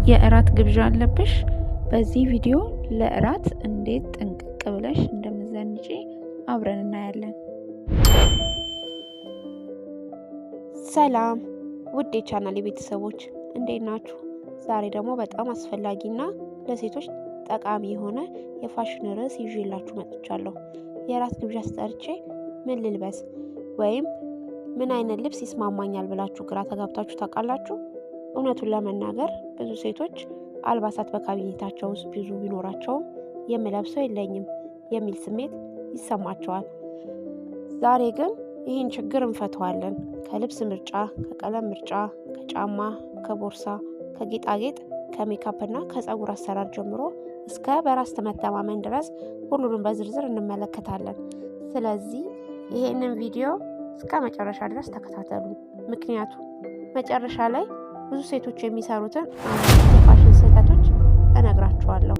የእራት ግብዣ አለብሽ? በዚህ ቪዲዮ ለእራት እንዴት ጥንቅቅ ብለሽ እንደምትዘንጪ አብረን እናያለን። ሰላም ውድ የቻናሌ ቤተሰቦች እንዴት ናችሁ? ዛሬ ደግሞ በጣም አስፈላጊና ለሴቶች ጠቃሚ የሆነ የፋሽን ርዕስ ይዤላችሁ መጥቻለሁ። የእራት ግብዣ ስጠርቼ ምን ልልበስ ወይም ምን አይነት ልብስ ይስማማኛል ብላችሁ ግራ ተጋብታችሁ ታውቃላችሁ? እውነቱን ለመናገር ብዙ ሴቶች አልባሳት በካቢኔታቸው ውስጥ ብዙ ቢኖራቸውም የምለብሰው የለኝም የሚል ስሜት ይሰማቸዋል። ዛሬ ግን ይህን ችግር እንፈተዋለን። ከልብስ ምርጫ፣ ከቀለም ምርጫ፣ ከጫማ፣ ከቦርሳ፣ ከጌጣጌጥ፣ ከሜካፕ እና ከፀጉር አሰራር ጀምሮ እስከ በራስ መተማመን ድረስ ሁሉንም በዝርዝር እንመለከታለን። ስለዚህ ይሄንን ቪዲዮ እስከ መጨረሻ ድረስ ተከታተሉ። ምክንያቱም መጨረሻ ላይ ብዙ ሴቶች የሚሰሩትን የፋሽን ስህተቶች እነግራችኋለሁ።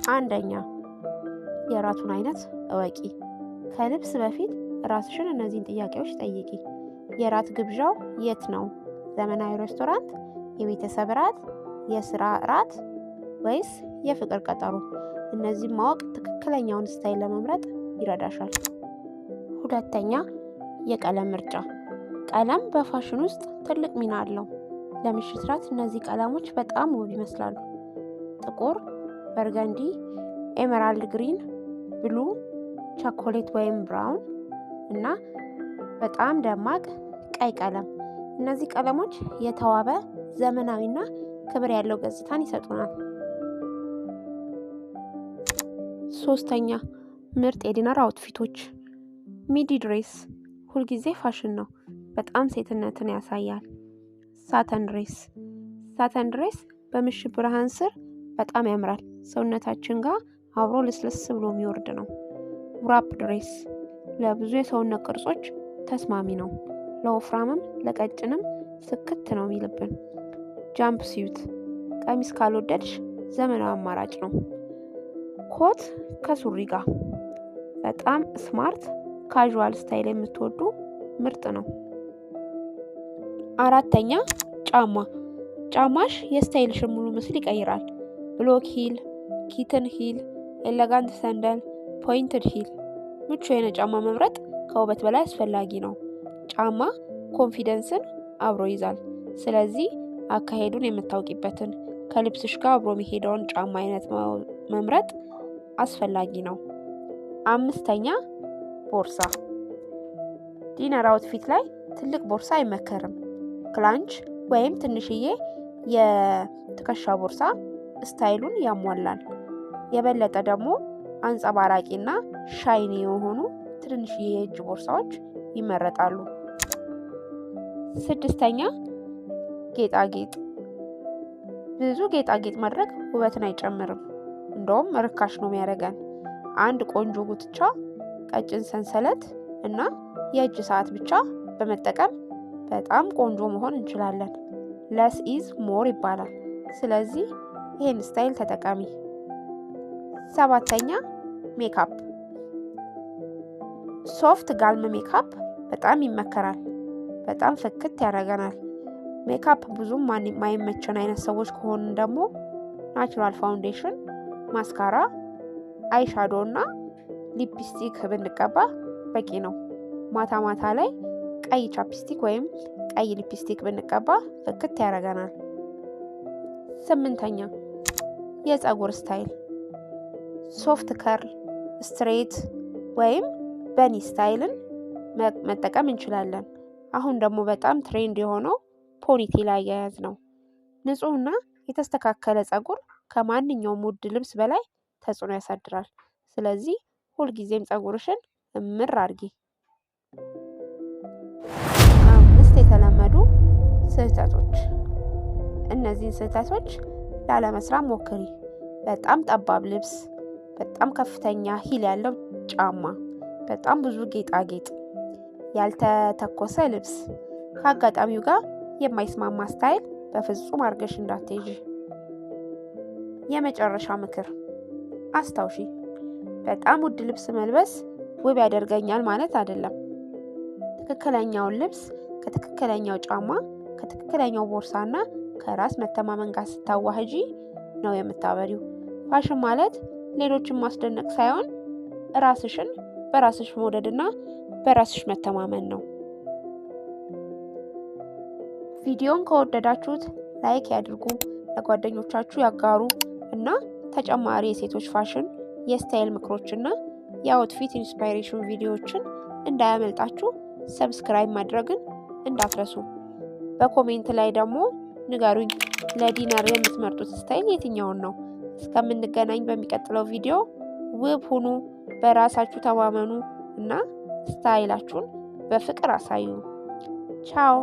አንደኛ፣ የራቱን አይነት እወቂ። ከልብስ በፊት ራስሽን እነዚህን ጥያቄዎች ጠይቂ። የራት ግብዣው የት ነው? ዘመናዊ ሬስቶራንት፣ የቤተሰብ ራት፣ የስራ ራት ወይስ የፍቅር ቀጠሮ? እነዚህን ማወቅ ትክክለኛውን ስታይል ለመምረጥ ይረዳሻል። ሁለተኛ፣ የቀለም ምርጫ። ቀለም በፋሽን ውስጥ ትልቅ ሚና አለው። ለምሽት ራት እነዚህ ቀለሞች በጣም ውብ ይመስላሉ። ጥቁር፣ በርገንዲ፣ ኤሜራልድ ግሪን፣ ብሉ፣ ቸኮሌት ወይም ብራውን እና በጣም ደማቅ ቀይ ቀለም። እነዚህ ቀለሞች የተዋበ ዘመናዊና ክብር ያለው ገጽታን ይሰጡናል። ሶስተኛ፣ ምርጥ የዲነር አውትፊቶች። ሚዲ ድሬስ ሁልጊዜ ፋሽን ነው። በጣም ሴትነትን ያሳያል። ሳተን ድሬስ። ሳተን ድሬስ በምሽት ብርሃን ስር በጣም ያምራል። ሰውነታችን ጋር አብሮ ልስልስ ብሎ የሚወርድ ነው። ውራፕ ድሬስ ለብዙ የሰውነት ቅርጾች ተስማሚ ነው። ለወፍራምም ለቀጭንም ስክት ነው የሚልብን። ጃምፕ ሲዩት ቀሚስ ካልወደድሽ ዘመናዊ አማራጭ ነው። ኮት ከሱሪ ጋር በጣም ስማርት ካዥዋል ስታይል የምትወዱ ምርጥ ነው። አራተኛ፣ ጫማ። ጫማሽ የስታይልሽን ሙሉ ምስል ይቀይራል። ብሎክ ሂል፣ ኪትን ሂል፣ ኤሌጋንት ሰንደል፣ ፖይንትድ ሂል። ምቹ የሆነ ጫማ መምረጥ ከውበት በላይ አስፈላጊ ነው። ጫማ ኮንፊደንስን አብሮ ይዛል። ስለዚህ አካሄዱን የምታውቂበትን ከልብስሽ ጋር አብሮ የሚሄደውን ጫማ አይነት መምረጥ አስፈላጊ ነው። አምስተኛ፣ ቦርሳ። ዲነር አውትፊት ላይ ትልቅ ቦርሳ አይመከርም። ክላንች ወይም ትንሽዬ የትከሻ ቦርሳ ስታይሉን ያሟላል። የበለጠ ደግሞ አንጸባራቂና ሻይኒ የሆኑ ትንሽዬ የእጅ ቦርሳዎች ይመረጣሉ። ስድስተኛ፣ ጌጣጌጥ። ብዙ ጌጣጌጥ ማድረግ ውበትን አይጨምርም፣ እንደውም ርካሽ ነው የሚያደርገን። አንድ ቆንጆ ጉትቻ፣ ቀጭን ሰንሰለት እና የእጅ ሰዓት ብቻ በመጠቀም በጣም ቆንጆ መሆን እንችላለን። ለስ ኢዝ ሞር ይባላል። ስለዚህ ይሄን ስታይል ተጠቃሚ። ሰባተኛ፣ ሜካፕ። ሶፍት ጋልም ሜካፕ በጣም ይመከራል። በጣም ፍክት ያደርገናል። ሜካፕ ብዙም ማይመቸን አይነት ሰዎች ከሆንን ደግሞ ናቹራል ፋውንዴሽን፣ ማስካራ፣ አይሻዶ እና ሊፕስቲክ ብንቀባ በቂ ነው። ማታ ማታ ላይ ቀይ ቻፕስቲክ ወይም ቀይ ሊፕስቲክ ብንቀባ ፍክት ያደርገናል። ስምንተኛ፣ የፀጉር ስታይል። ሶፍት ከርል፣ ስትሬት ወይም በኒ ስታይልን መጠቀም እንችላለን። አሁን ደግሞ በጣም ትሬንድ የሆነው ፖኒቴል አያያዝ ነው። ንጹህና የተስተካከለ ፀጉር ከማንኛውም ውድ ልብስ በላይ ተጽዕኖ ያሳድራል። ስለዚህ ሁልጊዜም ፀጉርሽን እምር አድርጊ። አምስት የተለመዱ ስህተቶች። እነዚህን ስህተቶች ላለመስራት ሞክሪ። በጣም ጠባብ ልብስ፣ በጣም ከፍተኛ ሂል ያለው ጫማ፣ በጣም ብዙ ጌጣጌጥ፣ ያልተተኮሰ ልብስ፣ ከአጋጣሚው ጋር የማይስማማ ስታይል በፍጹም አድርገሽ እንዳትይዥ። የመጨረሻ ምክር፣ አስታውሺ፣ በጣም ውድ ልብስ መልበስ ውብ ያደርገኛል ማለት አይደለም። ትክክለኛውን ልብስ ከትክክለኛው ጫማ፣ ከትክክለኛው ቦርሳና ከራስ መተማመን ጋር ስታዋህጂ ነው የምታበሪው። ፋሽን ማለት ሌሎችን ማስደነቅ ሳይሆን ራስሽን በራስሽ መውደድና በራስሽ መተማመን ነው። ቪዲዮን ከወደዳችሁት ላይክ ያድርጉ፣ ለጓደኞቻችሁ ያጋሩ እና ተጨማሪ የሴቶች ፋሽን፣ የስታይል ምክሮችና የአውትፊት ኢንስፓይሬሽን ቪዲዮዎችን እንዳያመልጣችሁ ሰብስክራይብ ማድረግን እንዳትረሱ። በኮሜንት ላይ ደግሞ ንገሩኝ፣ ለዲነር የምትመርጡት ስታይል የትኛውን ነው? እስከምንገናኝ በሚቀጥለው ቪዲዮ ውብ ሁኑ፣ በራሳችሁ ተማመኑ እና ስታይላችሁን በፍቅር አሳዩ። ቻው።